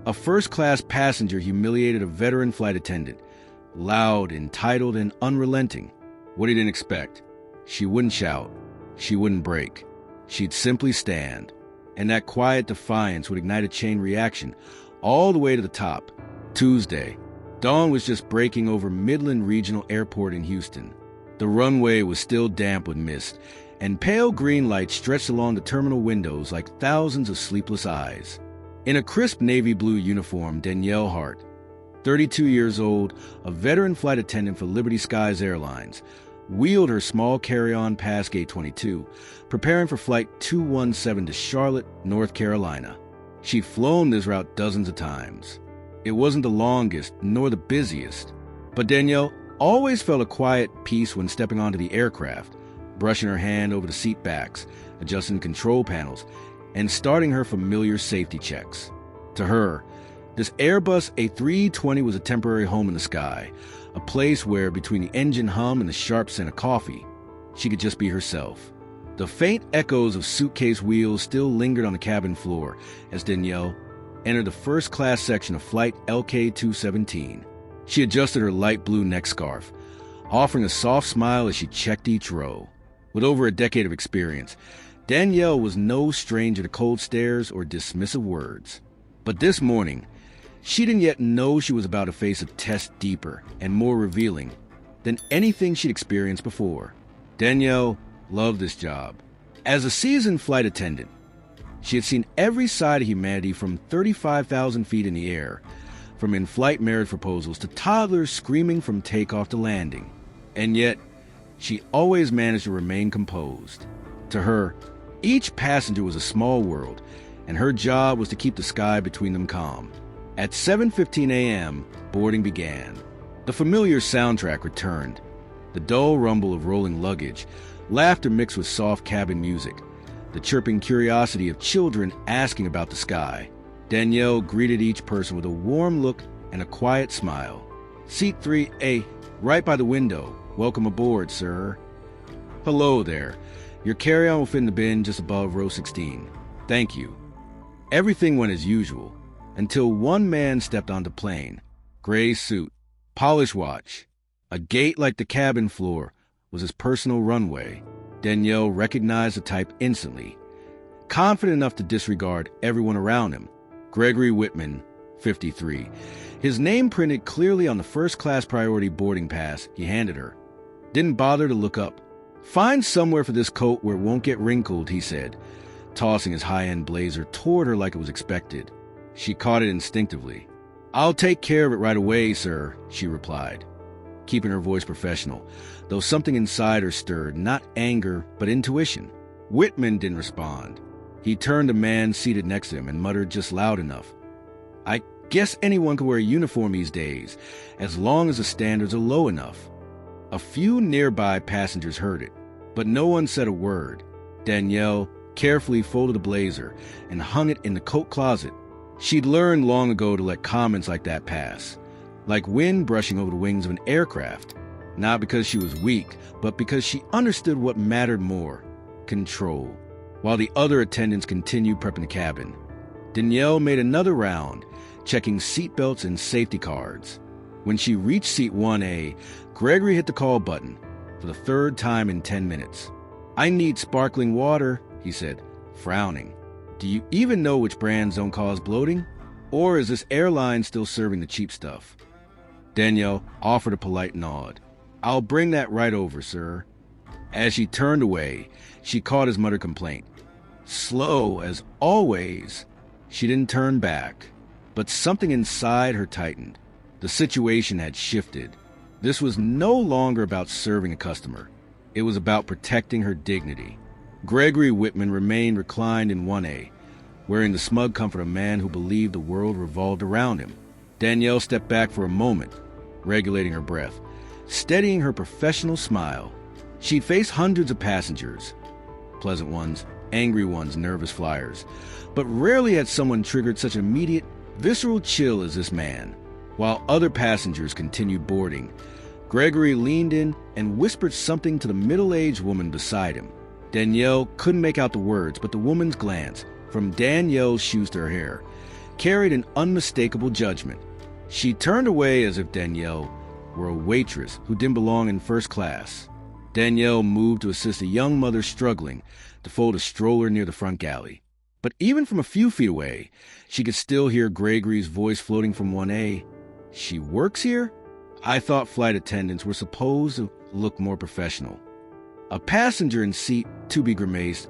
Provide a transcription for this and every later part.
A first-class passenger humiliated a veteran flight attendant. Loud, entitled, and unrelenting. What he didn't expect. She wouldn't shout. She wouldn't break. She'd simply stand. And that quiet defiance would ignite a chain reaction all the way to the top. Tuesday. Dawn was just breaking over Midland Regional Airport in Houston. The runway was still damp with mist, and pale green light stretched along the terminal windows like thousands of sleepless eyes. In a crisp navy blue uniform, Danielle Hart, 32 years old, a veteran flight attendant for Liberty Skies Airlines, wheeled her small carry-on past Gate 22, preparing for Flight 217 to Charlotte, North Carolina. She'd flown this route dozens of times. It wasn't the longest, nor the busiest, but Danielle always felt a quiet peace when stepping onto the aircraft, brushing her hand over the seat backs, adjusting control panels, and starting her familiar safety checks. To her, this Airbus A320 was a temporary home in the sky, a place where, between the engine hum and the sharp scent of coffee, she could just be herself. The faint echoes of suitcase wheels still lingered on the cabin floor as Danielle entered the first-class section of Flight LK-217. She adjusted her light blue neck scarf, offering a soft smile as she checked each row. With over a decade of experience, Danielle was no stranger to cold stares or dismissive words. But this morning, she didn't yet know she was about to face a test deeper and more revealing than anything she'd experienced before. Danielle loved this job. As a seasoned flight attendant, she had seen every side of humanity from 35,000 feet in the air, from in-flight marriage proposals to toddlers screaming from takeoff to landing. And yet, she always managed to remain composed. To her, each passenger was a small world, and her job was to keep the sky between them calm. At 7:15 a.m., boarding began. The familiar soundtrack returned. The dull rumble of rolling luggage, laughter mixed with soft cabin music, the chirping curiosity of children asking about the sky. Danielle greeted each person with a warm look and a quiet smile. Seat 3A, right by the window. Welcome aboard, sir. Hello there. Your carry-on will fit in the bin just above row 16. Thank you. Everything went as usual, until one man stepped onto plane. Gray suit, polished watch. A gate like the cabin floor was his personal runway. Danielle recognized the type instantly, confident enough to disregard everyone around him. Gregory Whitman, 53. His name printed clearly on the first-class priority boarding pass he handed her. Didn't bother to look up. Find somewhere for this coat where it won't get wrinkled, he said, tossing his high-end blazer toward her like it was expected. She caught it instinctively. I'll take care of it right away, sir, she replied, keeping her voice professional, though something inside her stirred, not anger, but intuition. Whitman didn't respond. He turned to the man seated next to him and muttered just loud enough, I guess anyone can wear a uniform these days, as long as the standards are low enough. A few nearby passengers heard it, but no one said a word. Danielle carefully folded the blazer and hung it in the coat closet. She'd learned long ago to let comments like that pass, like wind brushing over the wings of an aircraft, not because she was weak, but because she understood what mattered more: control. While the other attendants continued prepping the cabin, Danielle made another round, checking seatbelts and safety cards. When she reached seat 1A, Gregory hit the call button for the third time in 10 minutes. I need sparkling water, he said, frowning. Do you even know which brands don't cause bloating? Or is this airline still serving the cheap stuff? Danielle offered a polite nod. I'll bring that right over, sir. As she turned away, she caught his muttered complaint. Slow as always. She didn't turn back, but something inside her tightened. The situation had shifted. This was no longer about serving a customer. It was about protecting her dignity. Gregory Whitman remained reclined in 1A, wearing the smug comfort of a man who believed the world revolved around him. Danielle stepped back for a moment, regulating her breath, steadying her professional smile. She'd faced hundreds of passengers, pleasant ones, angry ones, nervous flyers, but rarely had someone triggered such an immediate, visceral chill as this man. While other passengers continued boarding, Gregory leaned in and whispered something to the middle-aged woman beside him. Danielle couldn't make out the words, but the woman's glance, from Danielle's shoes to her hair, carried an unmistakable judgment. She turned away as if Danielle were a waitress who didn't belong in first class. Danielle moved to assist a young mother struggling to fold a stroller near the front galley. But even from a few feet away, she could still hear Gregory's voice floating from 1A. She works here? I thought flight attendants were supposed to look more professional. A passenger in seat 2B grimaced,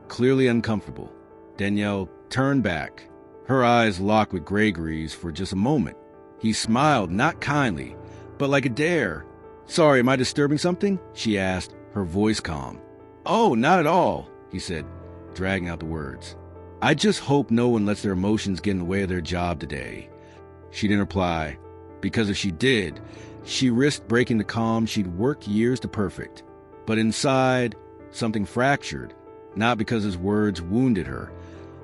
clearly uncomfortable. Danielle turned back. Her eyes locked with Gregory's for just a moment. He smiled, not kindly, but like a dare. "Sorry, am I disturbing something?" she asked, her voice calm. "Oh, not at all," he said, dragging out the words. "I just hope no one lets their emotions get in the way of their job today." She didn't reply, because if she did, she risked breaking the calm she'd worked years to perfect. But inside, something fractured, not because his words wounded her,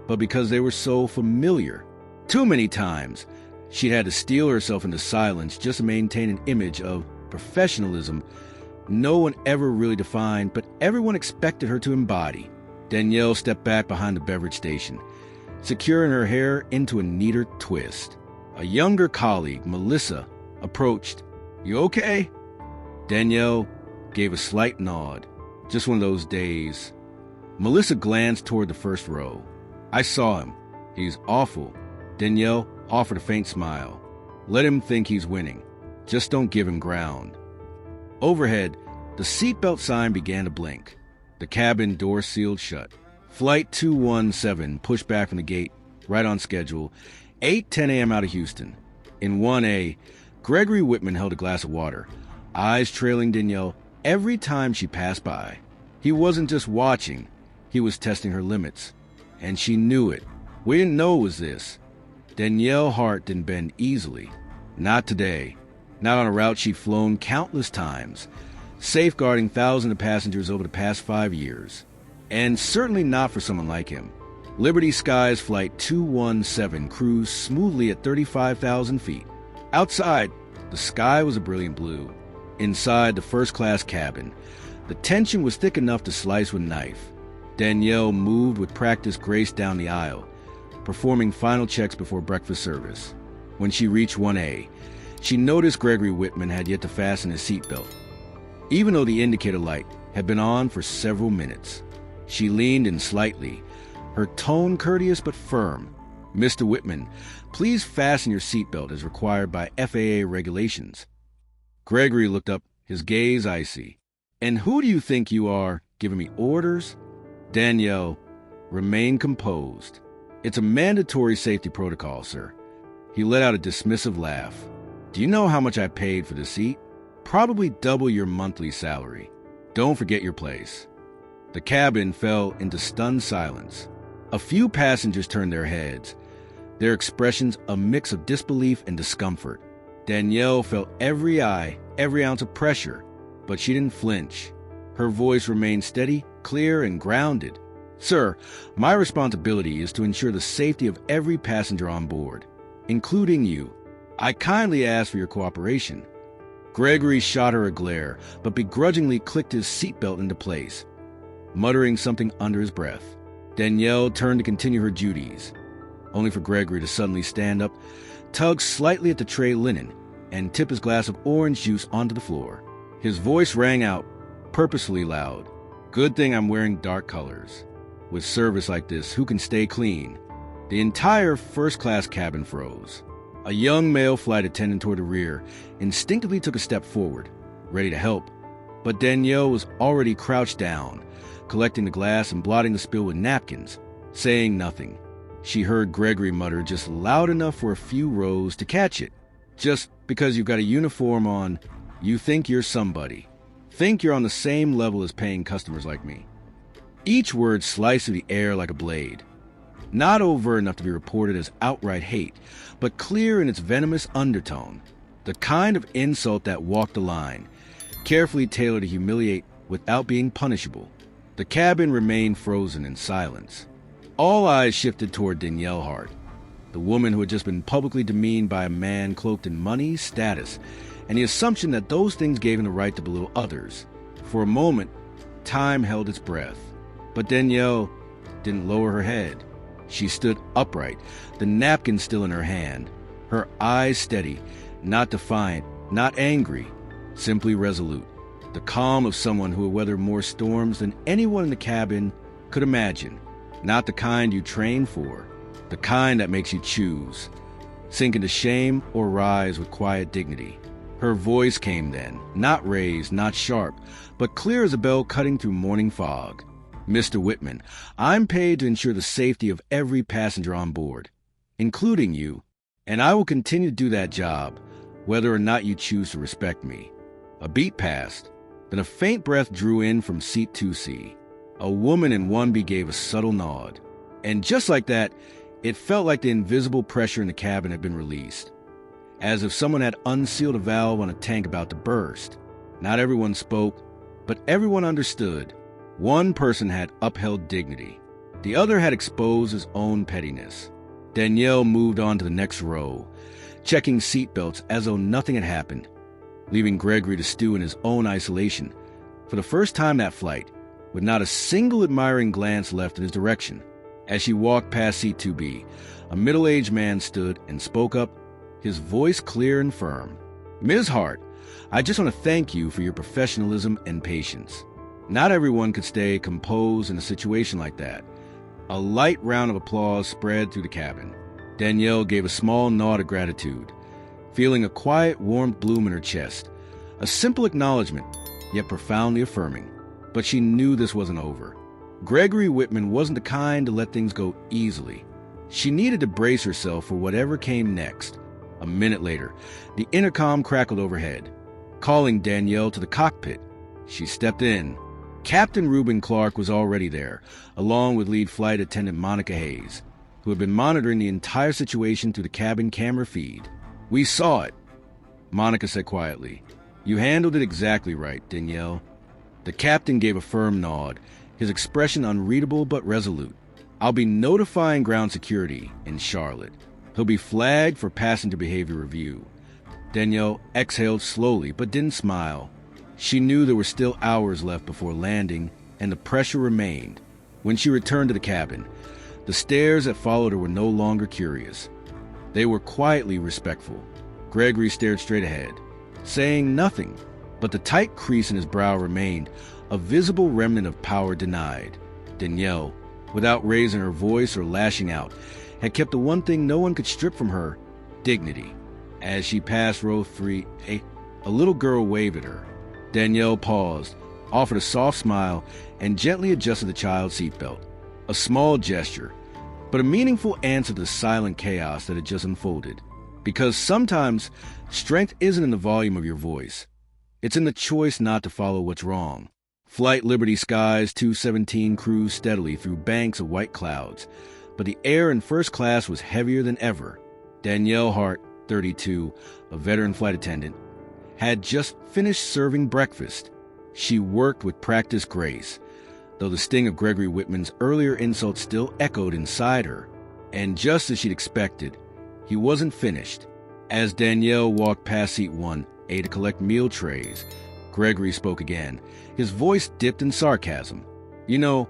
but because they were so familiar. Too many times, she'd had to steel herself into silence just to maintain an image of professionalism no one ever really defined, but everyone expected her to embody. Danielle stepped back behind the beverage station, securing her hair into a neater twist. A younger colleague, Melissa, approached. "You okay?" Danielle gave a slight nod. "Just one of those days." Melissa glanced toward the first row. "I saw him. He's awful." Danielle offered a faint smile. "Let him think he's winning. Just don't give him ground." Overhead, the seatbelt sign began to blink. The cabin door sealed shut. Flight 217 pushed back from the gate, right on schedule, 8:10 a.m. out of Houston. In 1A, Gregory Whitman held a glass of water, eyes trailing Danielle every time she passed by. He wasn't just watching, he was testing her limits. And she knew it. We didn't know it was this. Danielle Hart didn't bend easily. Not today. Not on a route she'd flown countless times, safeguarding thousands of passengers over the past 5 years. And certainly not for someone like him. Liberty Sky's Flight 217 cruised smoothly at 35,000 feet. Outside, the sky was a brilliant blue. Inside the first-class cabin, the tension was thick enough to slice with a knife. Danielle moved with practiced grace down the aisle, performing final checks before breakfast service. When she reached 1A, she noticed Gregory Whitman had yet to fasten his seatbelt, even though the indicator light had been on for several minutes. She leaned in slightly, her tone courteous but firm. "Mr. Whitman, please fasten your seatbelt as required by FAA regulations." Gregory looked up, his gaze icy. "And who do you think you are, giving me orders?" Danielle remained composed. "It's a mandatory safety protocol, sir." He let out a dismissive laugh. "Do you know how much I paid for the seat? Probably double your monthly salary. Don't forget your place." The cabin fell into stunned silence. A few passengers turned their heads, their expressions a mix of disbelief and discomfort. Danielle felt every eye, every ounce of pressure, but she didn't flinch. Her voice remained steady, clear, and grounded. "Sir, my responsibility is to ensure the safety of every passenger on board, including you. I kindly ask for your cooperation." Gregory shot her a glare, but begrudgingly clicked his seatbelt into place, muttering something under his breath. Danielle turned to continue her duties, only for Gregory to suddenly stand up, tug slightly at the tray linen, and tip his glass of orange juice onto the floor. His voice rang out, purposefully loud. "Good thing I'm wearing dark colors. With service like this, who can stay clean?" The entire first-class cabin froze. A young male flight attendant toward the rear instinctively took a step forward, ready to help. But Danielle was already crouched down, collecting the glass and blotting the spill with napkins, saying nothing. She heard Gregory mutter just loud enough for a few rows to catch it. "Just because you've got a uniform on, you think you're somebody. Think you're on the same level as paying customers like me." Each word sliced through the air like a blade. Not overt enough to be reported as outright hate, but clear in its venomous undertone. The kind of insult that walked the line, carefully tailored to humiliate without being punishable. The cabin remained frozen in silence. All eyes shifted toward Danielle Hart, the woman who had just been publicly demeaned by a man cloaked in money, status, and the assumption that those things gave him the right to belittle others. For a moment, time held its breath. But Danielle didn't lower her head. She stood upright, the napkin still in her hand, her eyes steady, not defiant, not angry, simply resolute. The calm of someone who had weathered more storms than anyone in the cabin could imagine. Not the kind you train for, the kind that makes you choose. Sink into shame or rise with quiet dignity. Her voice came then, not raised, not sharp, but clear as a bell cutting through morning fog. Mr. Whitman, I'm paid to ensure the safety of every passenger on board, including you, and I will continue to do that job, whether or not you choose to respect me. A beat passed, then a faint breath drew in from seat 2C. A woman in 1B gave a subtle nod, and just like that, it felt like the invisible pressure in the cabin had been released, as if someone had unsealed a valve on a tank about to burst. Not everyone spoke, but everyone understood. One person had upheld dignity. The other had exposed his own pettiness. Danielle moved on to the next row, checking seatbelts as though nothing had happened, leaving Gregory to stew in his own isolation. For the first time that flight, with not a single admiring glance left in his direction. As she walked past seat 2B, a middle-aged man stood and spoke up, his voice clear and firm. "Ms. Hart, I just want to thank you for your professionalism and patience. Not everyone could stay composed in a situation like that." A light round of applause spread through the cabin. Danielle gave a small nod of gratitude, feeling a quiet, warm bloom in her chest. A simple acknowledgement, yet profoundly affirming. But she knew this wasn't over. Gregory Whitman wasn't the kind to let things go easily. She needed to brace herself for whatever came next. A minute later, the intercom crackled overhead, calling Danielle to the cockpit. She stepped in. Captain Reuben Clark was already there, along with lead flight attendant Monica Hayes, who had been monitoring the entire situation through the cabin camera feed. "We saw it," Monica said quietly. "You handled it exactly right, Danielle." The captain gave a firm nod, his expression unreadable but resolute. "I'll be notifying ground security in Charlotte. He'll be flagged for passenger behavior review." Danielle exhaled slowly but didn't smile. She knew there were still hours left before landing, and the pressure remained. When she returned to the cabin, the stares that followed her were no longer curious. They were quietly respectful. Gregory stared straight ahead, saying nothing, but the tight crease in his brow remained, a visible remnant of power denied. Danielle, without raising her voice or lashing out, had kept the one thing no one could strip from her, dignity. As she passed row 3, a little girl waved at her. Danielle paused, offered a soft smile, and gently adjusted the child's seatbelt. A small gesture, but a meaningful answer to the silent chaos that had just unfolded. Because sometimes strength isn't in the volume of your voice. It's in the choice not to follow what's wrong. Flight Liberty Skies 217 cruised steadily through banks of white clouds, but the air in first class was heavier than ever. Danielle Hart, 32, a veteran flight attendant, had just finished serving breakfast. She worked with practiced grace, though the sting of Gregory Whitman's earlier insult still echoed inside her. And just as she'd expected, he wasn't finished. As Danielle walked past seat 1A to collect meal trays, Gregory spoke again. His voice dipped in sarcasm. "You know,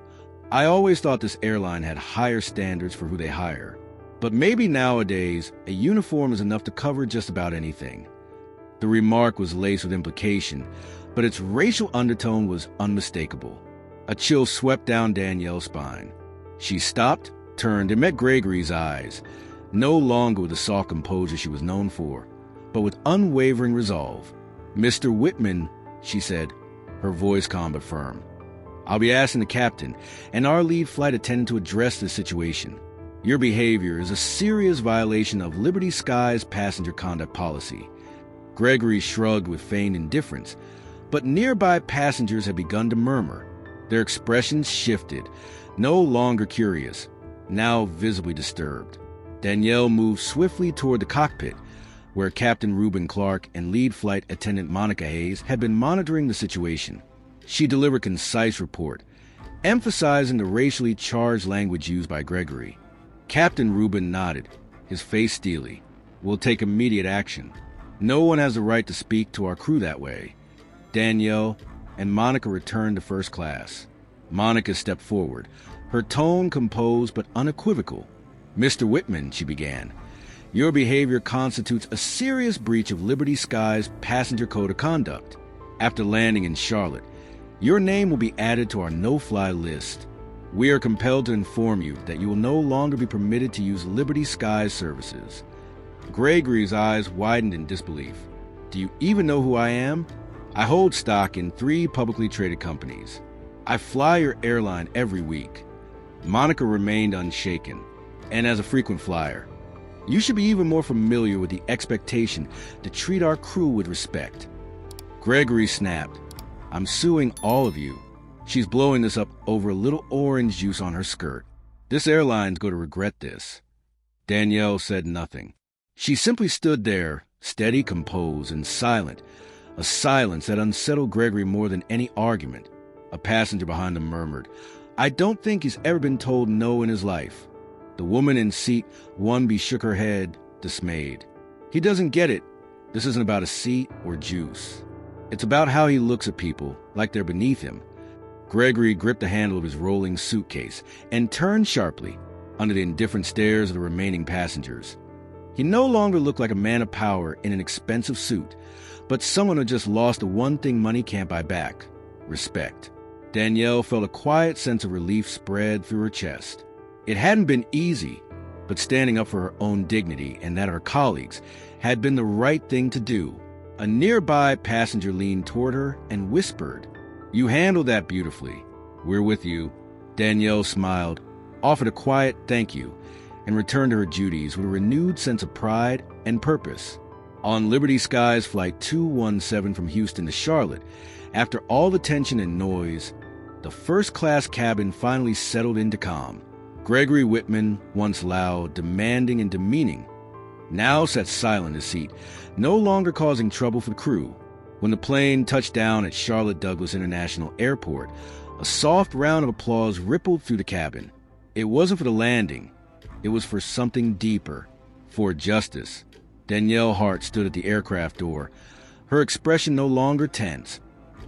I always thought this airline had higher standards for who they hire. But maybe nowadays, a uniform is enough to cover just about anything." The remark was laced with implication, but its racial undertone was unmistakable. A chill swept down Danielle's spine. She stopped, turned, and met Gregory's eyes, no longer with the soft composure she was known for, but with unwavering resolve. "Mr. Whitman," she said, her voice calm but firm, "I'll be asking the captain and our lead flight attendant to address this situation. Your behavior is a serious violation of Liberty Skies passenger conduct policy." Gregory shrugged with feigned indifference, but nearby passengers had begun to murmur. Their expressions shifted, no longer curious, now visibly disturbed. Danielle moved swiftly toward the cockpit, where Captain Reuben Clark and lead flight attendant Monica Hayes had been monitoring the situation. She delivered a concise report, emphasizing the racially charged language used by Gregory. Captain Reuben nodded, his face steely. "We'll take immediate action. No one has the right to speak to our crew that way." Danielle and Monica returned to first class. Monica stepped forward, her tone composed but unequivocal. "Mr. Whitman," she began, "your behavior constitutes a serious breach of Liberty Sky's passenger code of conduct. After landing in Charlotte, your name will be added to our no-fly list. We are compelled to inform you that you will no longer be permitted to use Liberty Sky's services." Gregory's eyes widened in disbelief. "Do you even know who I am? I hold stock in 3 publicly traded companies. I fly your airline every week." Monica remained unshaken, and as a frequent flyer, "You should be even more familiar with the expectation to treat our crew with respect." Gregory snapped, "I'm suing all of you. She's blowing this up over a little orange juice on her skirt. This airline's going to regret this." Danielle said nothing. She simply stood there, steady, composed, and silent, a silence that unsettled Gregory more than any argument. A passenger behind him murmured, "I don't think he's ever been told no in his life." The woman in seat 1B shook her head, dismayed. "He doesn't get it. This isn't about a seat or juice. It's about how he looks at people, like they're beneath him." Gregory gripped the handle of his rolling suitcase and turned sharply under the indifferent stares of the remaining passengers. He no longer looked like a man of power in an expensive suit, but someone who just lost the one thing money can't buy back: respect. Danielle felt a quiet sense of relief spread through her chest. It hadn't been easy, but standing up for her own dignity and that of her colleagues had been the right thing to do. A nearby passenger leaned toward her and whispered, "You handled that beautifully. We're with you." Danielle smiled, offered a quiet thank you, and returned to her duties with a renewed sense of pride and purpose. On Liberty Sky's Flight 217 from Houston to Charlotte, after all the tension and noise, the first-class cabin finally settled into calm. Gregory Whitman, once loud, demanding, and demeaning, now sat silent in his seat, no longer causing trouble for the crew. When the plane touched down at Charlotte Douglas International Airport, a soft round of applause rippled through the cabin. It wasn't for the landing. It was for something deeper, for justice. Danielle Hart stood at the aircraft door, her expression no longer tense,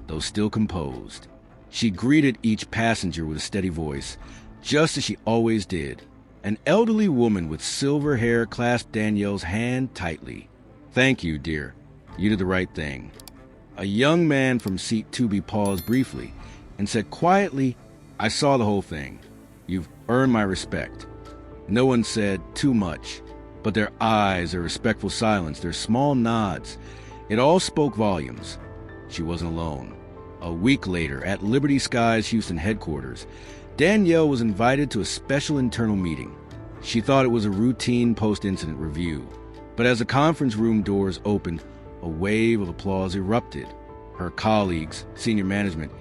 though still composed. She greeted each passenger with a steady voice, just as she always did. An elderly woman with silver hair clasped Danielle's hand tightly. "Thank you, dear. You did the right thing." A young man from seat 2B paused briefly and said quietly, "I saw the whole thing. You've earned my respect." No one said too much, but their eyes, their respectful silence, their small nods, it all spoke volumes. She wasn't alone. A week later, at Liberty Sky's Houston headquarters, Danielle was invited to a special internal meeting. She thought it was a routine post-incident review, but as the conference room doors opened, a wave of applause erupted. Her colleagues, senior management,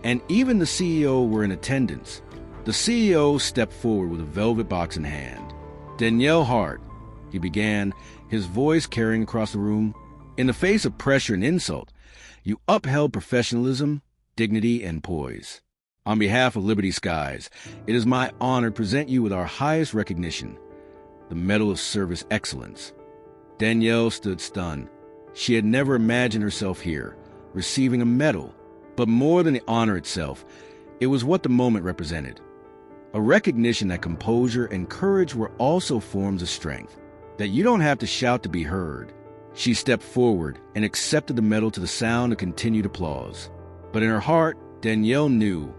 and even the CEO were in attendance. The CEO stepped forward with a velvet box in hand. "Danielle Hart," he began, his voice carrying across the room. "In the face of pressure and insult, you upheld professionalism, dignity, and poise. On behalf of Liberty Skies, it is my honor to present you with our highest recognition, the Medal of Service Excellence." Danielle stood stunned. She had never imagined herself here, receiving a medal. But more than the honor itself, it was what the moment represented. A recognition that composure and courage were also forms of strength, that you don't have to shout to be heard. She stepped forward and accepted the medal to the sound of continued applause. But in her heart, Danielle knew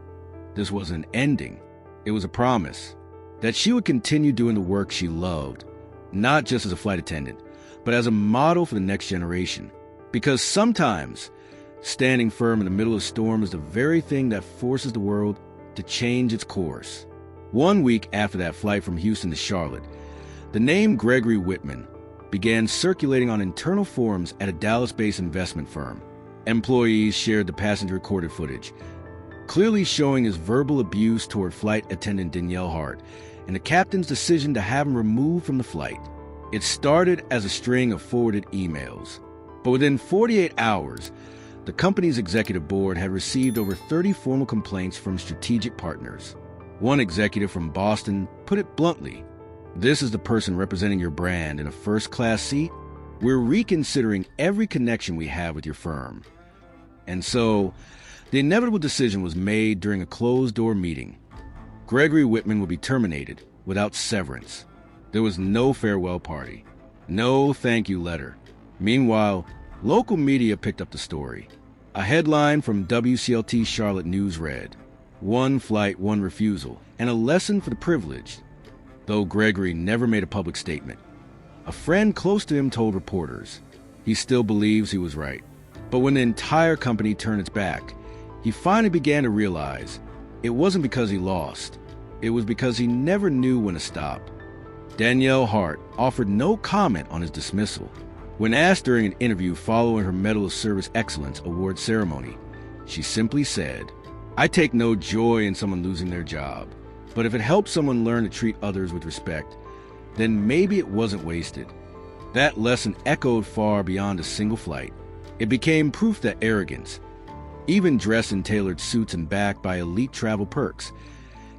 this wasn't an ending. It was a promise that she would continue doing the work she loved, not just as a flight attendant, but as a model for the next generation. Because sometimes standing firm in the middle of a storm is the very thing that forces the world to change its course. 1 week after that flight from Houston to Charlotte, the name Gregory Whitman began circulating on internal forums at a Dallas-based investment firm. Employees shared the passenger-recorded footage, clearly showing his verbal abuse toward flight attendant Danielle Hart and the captain's decision to have him removed from the flight. It started as a string of forwarded emails, but within 48 hours, the company's executive board had received over 30 formal complaints from strategic partners. One executive from Boston put it bluntly, "This is the person representing your brand in a first-class seat? We're reconsidering every connection we have with your firm." And so, the inevitable decision was made during a closed-door meeting. Gregory Whitman would be terminated without severance. There was no farewell party, no thank you letter. Meanwhile, local media picked up the story. A headline from WCLT Charlotte News read, "One flight, one refusal, and a lesson for the privileged." Though Gregory never made a public statement, a friend close to him told reporters he still believes he was right. But when the entire company turned its back, he finally began to realize it wasn't because he lost. It was because he never knew when to stop. Danielle Hart offered no comment on his dismissal. When asked during an interview following her Medal of Service Excellence award ceremony, she simply said, "I take no joy in someone losing their job, but if it helps someone learn to treat others with respect, then maybe it wasn't wasted." That lesson echoed far beyond a single flight. It became proof that arrogance, even dressed in tailored suits and backed by elite travel perks,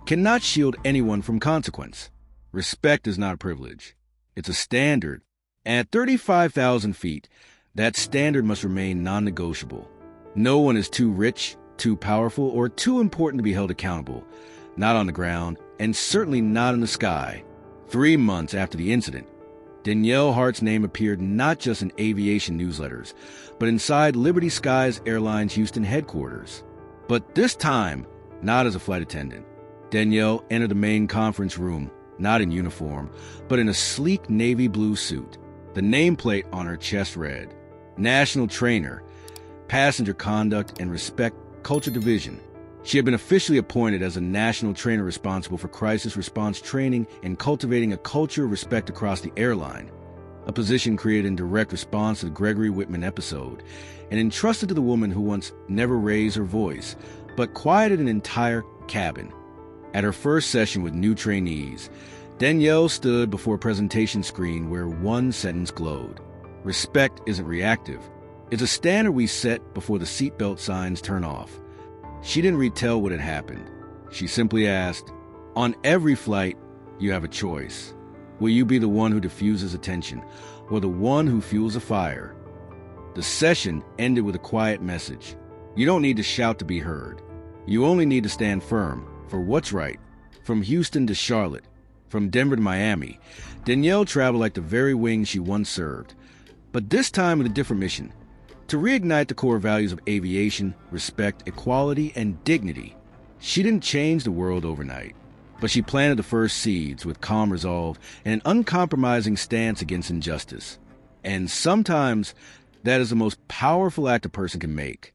cannot shield anyone from consequence. Respect is not a privilege. It's a standard. And at 35,000 feet, that standard must remain non-negotiable. No one is too rich, too powerful, or too important to be held accountable. Not on the ground, and certainly not in the sky. 3 months after the incident, Danielle Hart's name appeared not just in aviation newsletters, but inside Liberty Skies Airlines Houston headquarters. But this time, not as a flight attendant. Danielle entered the main conference room, not in uniform, but in a sleek navy blue suit. The nameplate on her chest read, National Trainer, Passenger Conduct and Respect Culture Division. She had been officially appointed as a national trainer responsible for crisis response training and cultivating a culture of respect across the airline, a position created in direct response to the Gregory Whitman episode and entrusted to the woman who once never raised her voice, but quieted an entire cabin. At her first session with new trainees, Danielle stood before a presentation screen where one sentence glowed. Respect isn't reactive. It's a standard we set before the seatbelt signs turn off. She didn't retell what had happened. She simply asked, "On every flight, you have a choice. Will you be the one who diffuses attention or the one who fuels a fire?" The session ended with a quiet message. You don't need to shout to be heard. You only need to stand firm for what's right. From Houston to Charlotte, from Denver to Miami, Danielle traveled like the very wing she once served, but this time with a different mission: to reignite the core values of aviation, respect, equality, and dignity. She didn't change the world overnight, but she planted the first seeds with calm resolve and an uncompromising stance against injustice. And sometimes that is the most powerful act a person can make.